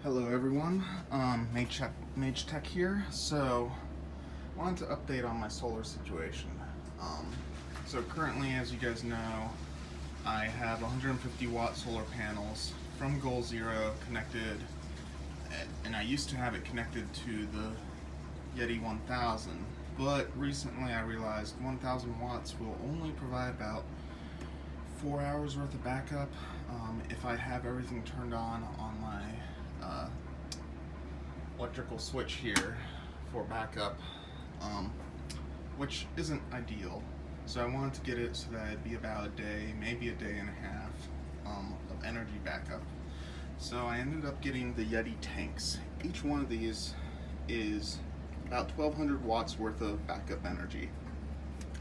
Hello everyone, Mage Tech here. So, wanted to update on my solar situation. So currently, as you guys know, I have 150 watt solar panels from Goal Zero connected, and I used to have it connected to the Yeti 1000, but recently I realized 1000 watts will only provide about 4 hours worth of backup if I have everything turned on my electrical switch here for backup, which isn't ideal. So I wanted to get it so that it'd be about a day, maybe a day and a half of energy backup. So I ended up getting the Yeti Tanks. Each one of these is about 1200 watts worth of backup energy.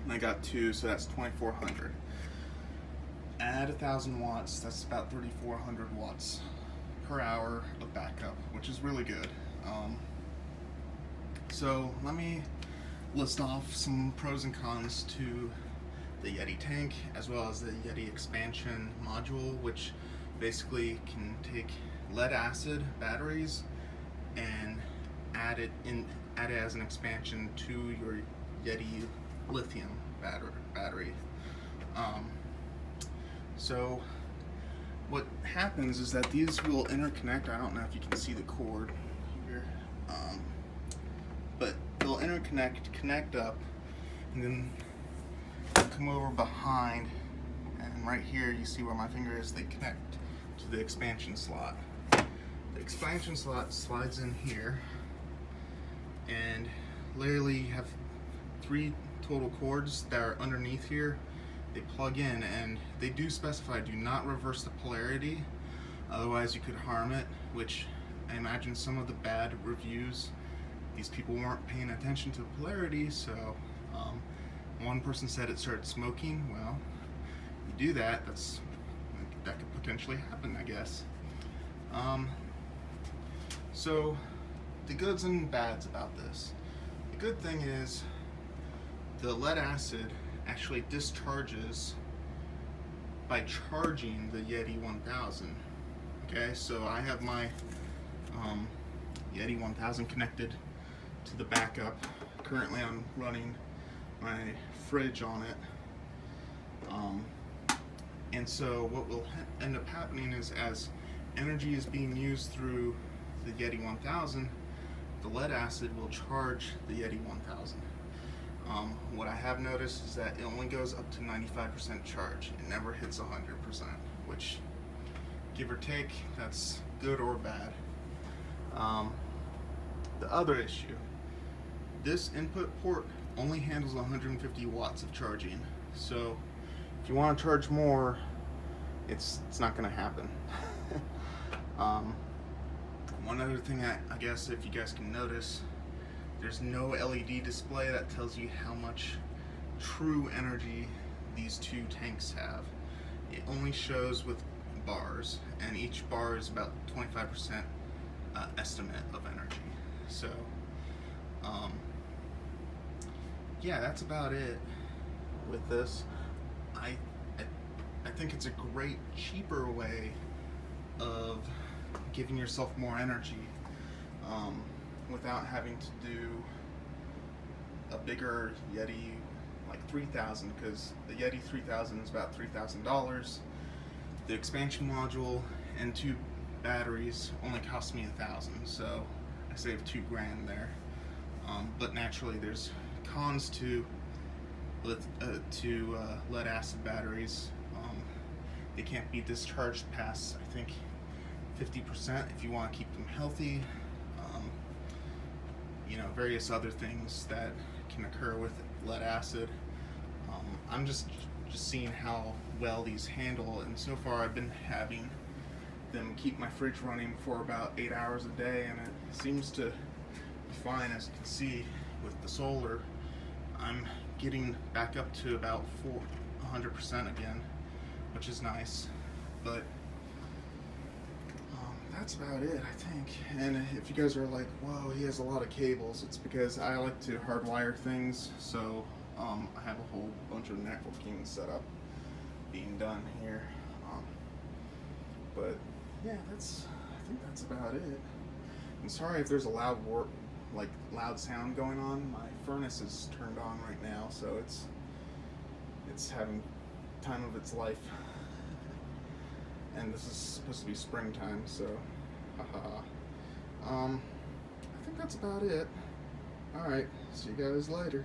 And I got two, so that's 2400. Add 1000 watts, that's about 3400 watts per hour of backup, which is really good. So let me list off some pros and cons to the Yeti tank, as well as the Yeti expansion module, which basically can take lead acid batteries and add it as an expansion to your Yeti lithium battery. So what happens is that these will interconnect. I don't know if you can see the cord here, but they'll connect up, and then come over behind, and right here you see where my finger is, they connect to the expansion slot. The expansion slot slides in here, and literally you have 3 total cords that are underneath here. They plug in, and they do specify do not reverse the polarity, otherwise you could harm it, which I imagine some of the bad reviews, these people weren't paying attention to the polarity. So one person said it started smoking. Well, you do that, that could potentially happen, I guess. So the goods and bads about this. The good thing is the lead acid actually discharges by charging the Yeti 1000. Okay, so I have my Yeti 1000 connected to the backup. Currently I'm running my fridge on it. And so what will end up happening is, as energy is being used through the Yeti 1000, the lead acid will charge the Yeti 1000. What I have noticed is that it only goes up to 95% charge. It never hits 100%, which, give or take, that's good or bad. The other issue, this input port only handles 150 watts of charging. So if you want to charge more, it's not going to happen. One other thing I guess, if you guys can notice, there's no LED display that tells you how much true energy these two tanks have. It only shows with bars, and each bar is about 25% estimate of energy. So yeah, that's about it with this. I think it's a great, cheaper way of giving yourself more energy without having to do a bigger Yeti like 3000, because the Yeti 3000 is about $3,000. The expansion module and 2 batteries only cost me $1,000, so I saved $2,000 there. But naturally, there's cons to lead acid batteries. They can't be discharged past, I think, 50% if you want to keep them healthy. Various other things that can occur with lead acid. I'm just seeing how well these handle, and so far I've been having them keep my fridge running for about 8 hours a day, and it seems to be fine. As you can see with the solar, I'm getting back up to about 100% again, which is nice. But that's about it, I think. And if you guys are like, whoa, he has a lot of cables, it's because I like to hardwire things. So I have a whole bunch of networking set up being done here. But yeah, that's think that's about it. I'm sorry if there's a loud loud sound going on. My furnace is turned on right now, so it's having time of its life. And this is supposed to be springtime, so haha. I think that's about it. Alright, see you guys later.